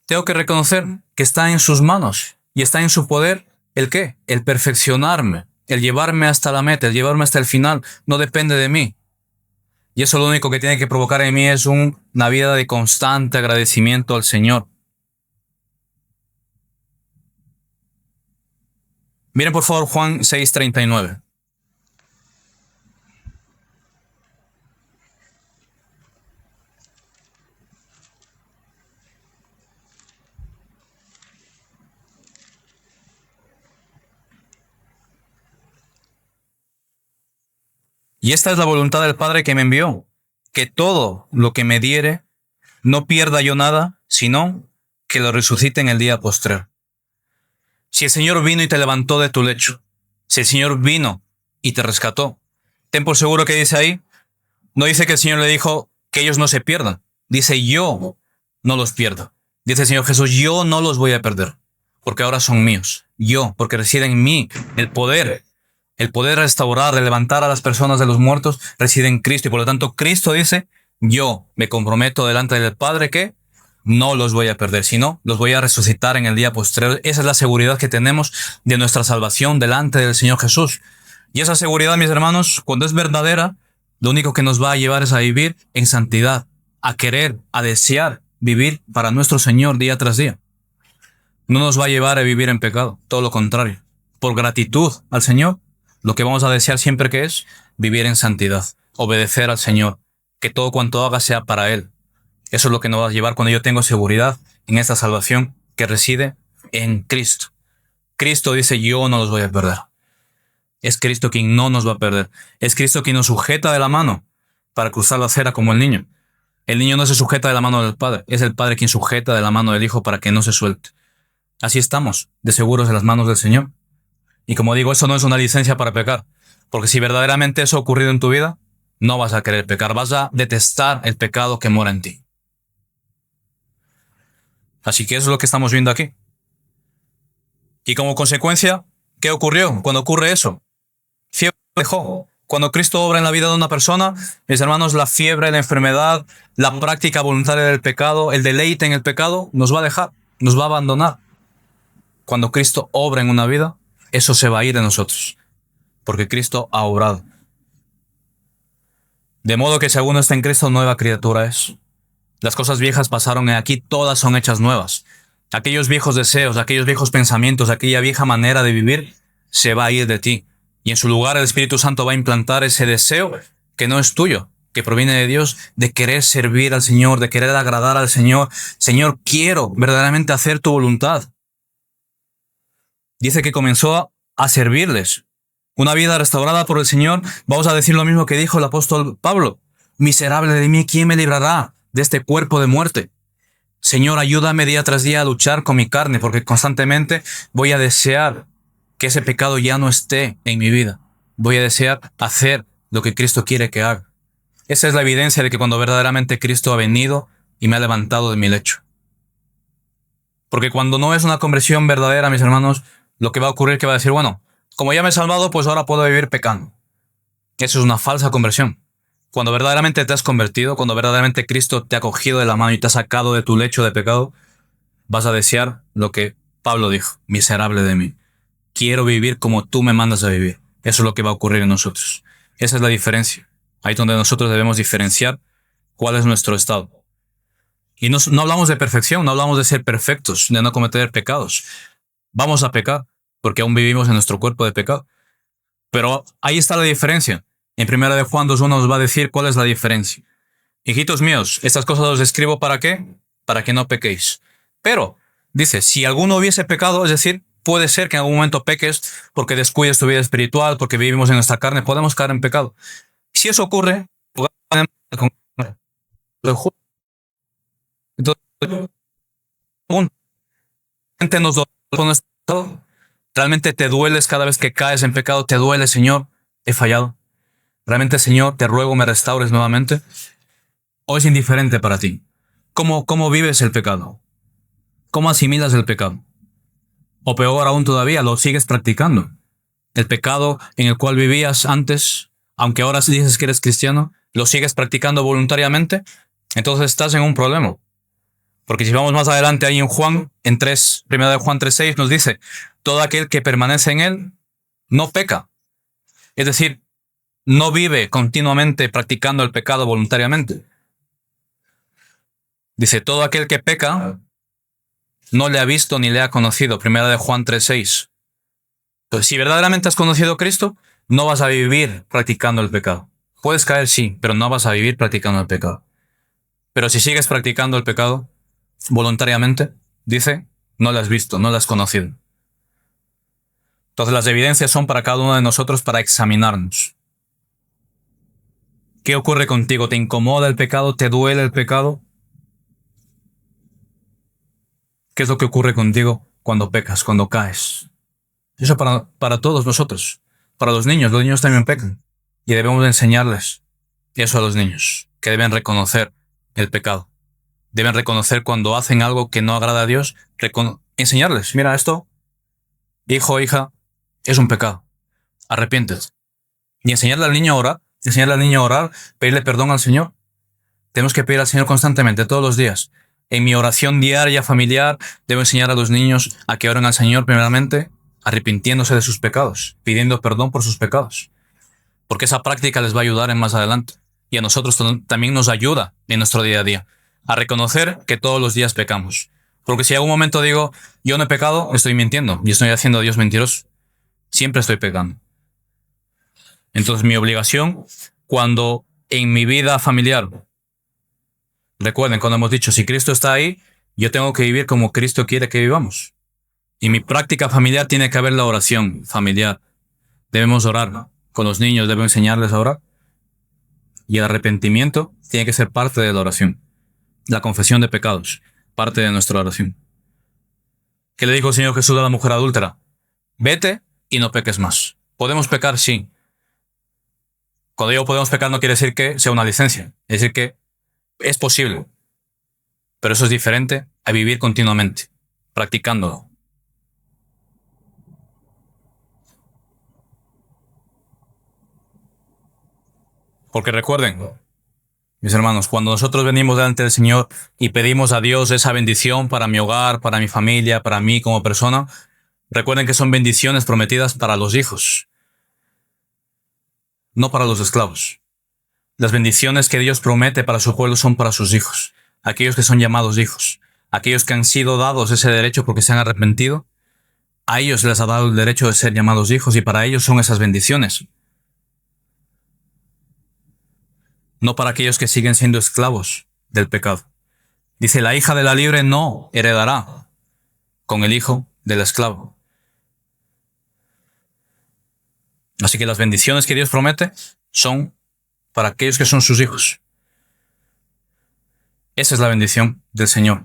tengo que reconocer que está en sus manos y está en su poder ¿el qué? El perfeccionarme, el llevarme hasta la meta, el llevarme hasta el final. No depende de mí. Y eso lo único que tiene que provocar en mí es una vida de constante agradecimiento al Señor. Miren por favor Juan 6:39. Y esta es la voluntad del Padre que me envió, que todo lo que me diere, no pierda yo nada, sino que lo resucite en el día postrero. Si el Señor vino y te levantó de tu lecho, si el Señor vino y te rescató, ten por seguro que dice ahí, no dice que el Señor le dijo que ellos no se pierdan, dice yo no los pierdo. Dice el Señor Jesús, yo no los voy a perder, porque ahora son míos. Yo, porque reside en mí el poder restaurar, de levantar a las personas de los muertos, reside en Cristo. Y por lo tanto, Cristo dice, yo me comprometo delante del Padre que no los voy a perder, sino los voy a resucitar en el día postrero. Esa es la seguridad que tenemos de nuestra salvación delante del Señor Jesús. Y esa seguridad, mis hermanos, cuando es verdadera, lo único que nos va a llevar es a vivir en santidad, a querer, a desear vivir para nuestro Señor día tras día. No nos va a llevar a vivir en pecado, todo lo contrario. Por gratitud al Señor, lo que vamos a desear siempre que es vivir en santidad, obedecer al Señor, que todo cuanto haga sea para Él. Eso es lo que nos va a llevar cuando yo tengo seguridad en esta salvación que reside en Cristo. Cristo dice, yo no los voy a perder. Es Cristo quien no nos va a perder. Es Cristo quien nos sujeta de la mano para cruzar la acera como el niño. El niño no se sujeta de la mano del padre, es el padre quien sujeta de la mano del hijo para que no se suelte. Así estamos, de seguros en las manos del Señor. Y como digo, eso no es una licencia para pecar, porque si verdaderamente eso ha ocurrido en tu vida, no vas a querer pecar, vas a detestar el pecado que mora en ti. Así que eso es lo que estamos viendo aquí. Y como consecuencia, ¿qué ocurrió cuando ocurre eso? Fiebre dejó. Cuando Cristo obra en la vida de una persona, mis hermanos, la fiebre, la enfermedad, la práctica voluntaria del pecado, el deleite en el pecado, nos va a dejar, nos va a abandonar. Cuando Cristo obra en una vida, eso se va a ir de nosotros, porque Cristo ha obrado. De modo que si alguno está en Cristo, nueva criatura es. Las cosas viejas pasaron y aquí todas son hechas nuevas. Aquellos viejos deseos, aquellos viejos pensamientos, aquella vieja manera de vivir, se va a ir de ti. Y en su lugar el Espíritu Santo va a implantar ese deseo que no es tuyo, que proviene de Dios, de querer servir al Señor, de querer agradar al Señor. Señor, quiero verdaderamente hacer tu voluntad. Dice que comenzó a servirles. Una vida restaurada por el Señor. Vamos a decir lo mismo que dijo el apóstol Pablo. Miserable de mí, ¿quién me librará de este cuerpo de muerte? Señor, ayúdame día tras día a luchar con mi carne, porque constantemente voy a desear que ese pecado ya no esté en mi vida. Voy a desear hacer lo que Cristo quiere que haga. Esa es la evidencia de que cuando verdaderamente Cristo ha venido y me ha levantado de mi lecho. Porque cuando no es una conversión verdadera, mis hermanos, lo que va a ocurrir es que va a decir, bueno, como ya me he salvado, pues ahora puedo vivir pecando. Eso es una falsa conversión. Cuando verdaderamente te has convertido, cuando verdaderamente Cristo te ha cogido de la mano y te ha sacado de tu lecho de pecado, vas a desear lo que Pablo dijo, miserable de mí. Quiero vivir como tú me mandas a vivir. Eso es lo que va a ocurrir en nosotros. Esa es la diferencia. Ahí es donde nosotros debemos diferenciar cuál es nuestro estado. Y no hablamos de perfección, no hablamos de ser perfectos, de no cometer pecados. Vamos a pecar, porque aún vivimos en nuestro cuerpo de pecado. Pero ahí está la diferencia. En 1 de Juan 2:1 nos va a decir cuál es la diferencia. Hijitos míos, estas cosas os escribo ¿para qué? Para que no pequéis. Pero, dice, si alguno hubiese pecado, es decir, puede ser que en algún momento peques porque descuides tu vida espiritual, porque vivimos en nuestra carne, podemos caer en pecado. Si eso ocurre, entonces, realmente te dueles cada vez que caes en pecado, te duele, Señor, he fallado. Realmente, Señor, te ruego me restaures nuevamente. ¿O es indiferente para ti? ¿Cómo vives el pecado? ¿Cómo asimilas el pecado? O peor aún todavía, lo sigues practicando. El pecado en el cual vivías antes, aunque ahora dices que eres cristiano, lo sigues practicando voluntariamente, entonces estás en un problema. Porque si vamos más adelante ahí en Juan, en 1 de Juan 3:6 nos dice, todo aquel que permanece en él no peca. Es decir, no vive continuamente practicando el pecado voluntariamente. Dice, todo aquel que peca no le ha visto ni le ha conocido. 1 de Juan 3:6. Entonces, si verdaderamente has conocido a Cristo, no vas a vivir practicando el pecado. Puedes caer, sí, pero no vas a vivir practicando el pecado. Pero si sigues practicando el pecado voluntariamente, dice, no lo has visto, no lo has conocido. Entonces las evidencias son para cada uno de nosotros para examinarnos. ¿Qué ocurre contigo? ¿Te incomoda el pecado? ¿Te duele el pecado? ¿Qué es lo que ocurre contigo cuando pecas, cuando caes? Eso para todos nosotros. Para los niños también pecan. Y debemos enseñarles eso a los niños, que deben reconocer el pecado. Deben reconocer cuando hacen algo que no agrada a Dios. Enseñarles, mira esto, hijo o hija, es un pecado. Arrepiéntete. Y enseñarle al niño a orar, pedirle perdón al Señor. Tenemos que pedir al Señor constantemente, todos los días. En mi oración diaria familiar, debo enseñar a los niños a que oren al Señor primeramente, arrepintiéndose de sus pecados, pidiendo perdón por sus pecados. Porque esa práctica les va a ayudar en más adelante. Y a nosotros también nos ayuda en nuestro día a día a reconocer que todos los días pecamos. Porque si en algún momento digo, yo no he pecado, estoy mintiendo y estoy haciendo a Dios mentiroso. Siempre estoy pecando. Entonces mi obligación cuando en mi vida familiar, recuerden cuando hemos dicho, si Cristo está ahí, yo tengo que vivir como Cristo quiere que vivamos. Y mi práctica familiar tiene que haber la oración familiar. Debemos orar. Con los niños debo enseñarles a orar. Y el arrepentimiento tiene que ser parte de la oración. La confesión de pecados, parte de nuestra oración. ¿Qué le dijo el Señor Jesús a la mujer adúltera? Vete y no peques más. ¿Podemos pecar? Sí. Cuando digo podemos pecar no quiere decir que sea una licencia. Es decir que es posible. Pero eso es diferente a vivir continuamente, practicándolo. Porque recuerden, mis hermanos, cuando nosotros venimos delante del Señor y pedimos a Dios esa bendición para mi hogar, para mi familia, para mí como persona, recuerden que son bendiciones prometidas para los hijos, no para los esclavos. Las bendiciones que Dios promete para su pueblo son para sus hijos, aquellos que son llamados hijos, aquellos que han sido dados ese derecho porque se han arrepentido. A ellos les ha dado el derecho de ser llamados hijos y para ellos son esas bendiciones. No para aquellos que siguen siendo esclavos del pecado. Dice, la hija de la libre no heredará con el hijo del esclavo. Así que las bendiciones que Dios promete son para aquellos que son sus hijos. Esa es la bendición del Señor.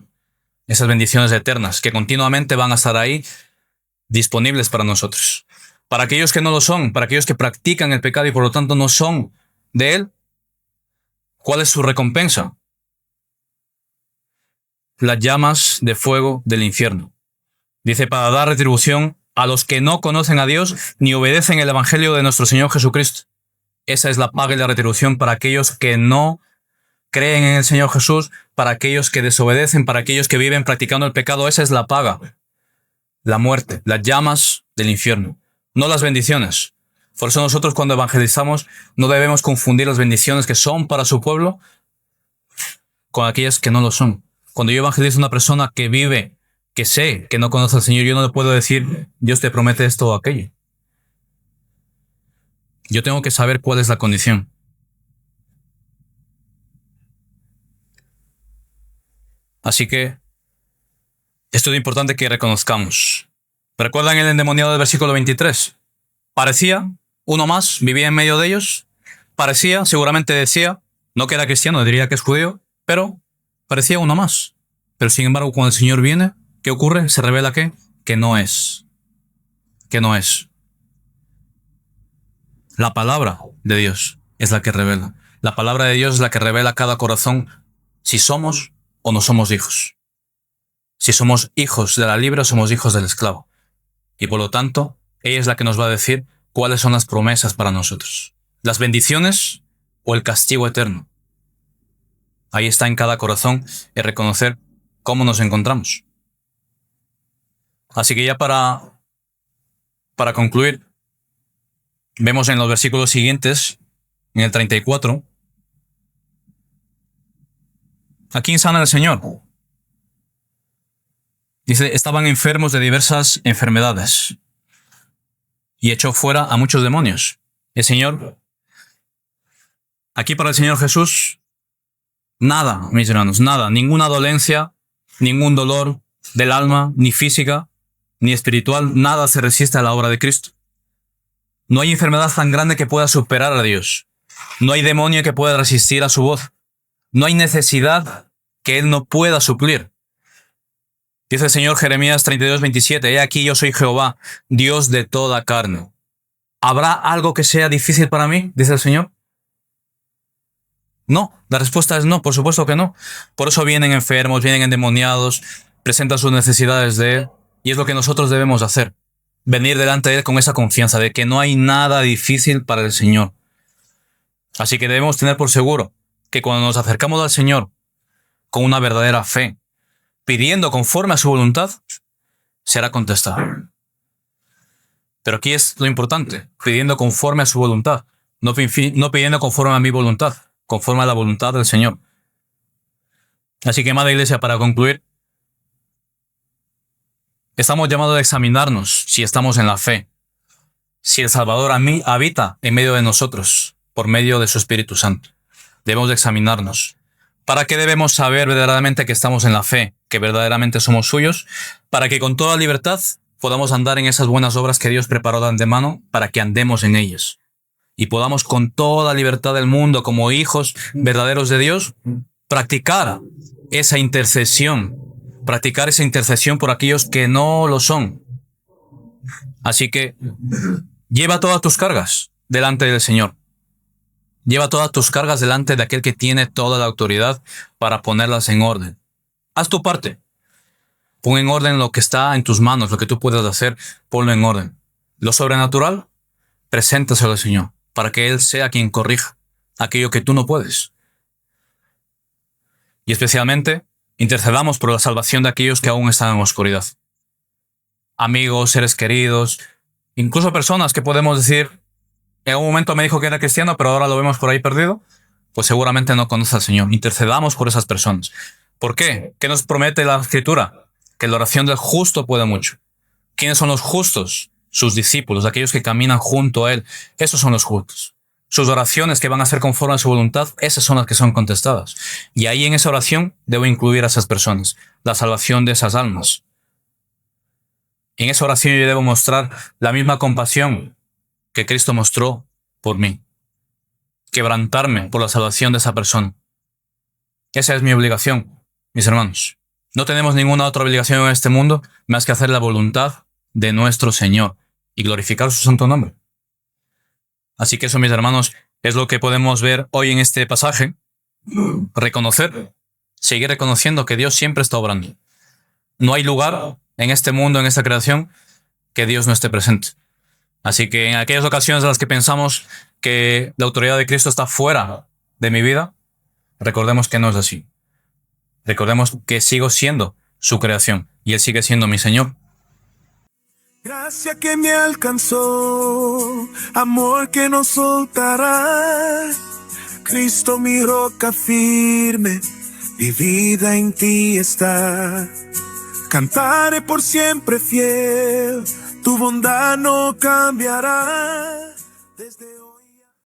Esas bendiciones eternas que continuamente van a estar ahí disponibles para nosotros. Para aquellos que no lo son, para aquellos que practican el pecado y por lo tanto no son de Él, ¿cuál es su recompensa? Las llamas de fuego del infierno. Dice, para dar retribución a los que no conocen a Dios ni obedecen el evangelio de nuestro Señor Jesucristo. Esa es la paga y la retribución para aquellos que no creen en el Señor Jesús, para aquellos que desobedecen, para aquellos que viven practicando el pecado. Esa es la paga. La muerte, las llamas del infierno, no las bendiciones. Por eso nosotros cuando evangelizamos no debemos confundir las bendiciones que son para su pueblo con aquellas que no lo son. Cuando yo evangelizo a una persona que vive, que sé que no conoce al Señor, yo no le puedo decir, Dios te promete esto o aquello. Yo tengo que saber cuál es la condición. Así que esto es importante que reconozcamos. ¿Recuerdan el endemoniado del versículo 23? Parecía uno más, vivía en medio de ellos. Parecía, seguramente decía, no que era cristiano, diría que es judío, pero parecía uno más. Pero sin embargo, cuando el Señor viene, ¿qué ocurre? Se revela ¿qué? Que no es. Que no es. La palabra de Dios es la que revela. La palabra de Dios es la que revela a cada corazón si somos o no somos hijos. Si somos hijos de la libre o somos hijos del esclavo. Y por lo tanto, ella es la que nos va a decir cuáles son las promesas para nosotros. Las bendiciones o el castigo eterno. Ahí está en cada corazón el reconocer cómo nos encontramos. Así que ya para concluir, vemos en los versículos siguientes, en el 34, ¿a quién sana el Señor? Dice, estaban enfermos de diversas enfermedades y echó fuera a muchos demonios. El Señor, aquí para el Señor Jesús, nada, mis hermanos, nada, ninguna dolencia, ningún dolor del alma, ni física, ni espiritual, nada se resiste a la obra de Cristo. No hay enfermedad tan grande que pueda superar a Dios. No hay demonio que pueda resistir a su voz. No hay necesidad que Él no pueda suplir. Dice el Señor Jeremías 32:27, he aquí yo soy Jehová, Dios de toda carne. ¿Habrá algo que sea difícil para mí? Dice el Señor. No, la respuesta es no, por supuesto que no. Por eso vienen enfermos, vienen endemoniados, presentan sus necesidades de Él. Y es lo que nosotros debemos hacer. Venir delante de Él con esa confianza de que no hay nada difícil para el Señor. Así que debemos tener por seguro que cuando nos acercamos al Señor con una verdadera fe, pidiendo conforme a su voluntad, será contestado. Pero aquí es lo importante, pidiendo conforme a su voluntad, no pidiendo conforme a mi voluntad, conforme a la voluntad del Señor. Así que, amada iglesia, para concluir, estamos llamados a examinarnos si estamos en la fe, si el Salvador a mí habita en medio de nosotros por medio de su Espíritu Santo? Debemos de examinarnos. ¿Para qué debemos saber verdaderamente que estamos en la fe, que verdaderamente somos suyos? Para que con toda libertad podamos andar en esas buenas obras que Dios preparó de antemano para que andemos en ellas. Y podamos con toda libertad del mundo, como hijos verdaderos de Dios, practicar esa intercesión por aquellos que no lo son. Así que lleva todas tus cargas delante del Señor. Lleva todas tus cargas delante de aquel que tiene toda la autoridad para ponerlas en orden. Haz tu parte. Pon en orden lo que está en tus manos, lo que tú puedes hacer, ponlo en orden. Lo sobrenatural, preséntaselo al Señor, para que Él sea quien corrija aquello que tú no puedes. Y especialmente, intercedamos por la salvación de aquellos que aún están en oscuridad. Amigos, seres queridos, incluso personas que podemos decir, en algún momento me dijo que era cristiano, pero ahora lo vemos por ahí perdido, pues seguramente no conoce al Señor. Intercedamos por esas personas. ¿Por qué? ¿Qué nos promete la Escritura? Que la oración del justo puede mucho. ¿Quiénes son los justos? Sus discípulos, aquellos que caminan junto a Él. Esos son los justos. Sus oraciones que van a ser conforme a su voluntad, esas son las que son contestadas. Y ahí en esa oración debo incluir a esas personas, la salvación de esas almas. En esa oración yo debo mostrar la misma compasión que Cristo mostró por mí. Quebrantarme por la salvación de esa persona. Esa es mi obligación, mis hermanos. No tenemos ninguna otra obligación en este mundo más que hacer la voluntad de nuestro Señor y glorificar su santo nombre. Así que eso, mis hermanos, es lo que podemos ver hoy en este pasaje. Reconocer, seguir reconociendo que Dios siempre está obrando. No hay lugar en este mundo, en esta creación, que Dios no esté presente. Así que en aquellas ocasiones en las que pensamos que la autoridad de Cristo está fuera de mi vida, recordemos que no es así. Recordemos que sigo siendo su creación y Él sigue siendo mi Señor. Gracia que me alcanzó, amor que no soltará. Cristo mi roca firme, mi vida en ti está. Cantaré por siempre fiel, tu bondad no cambiará.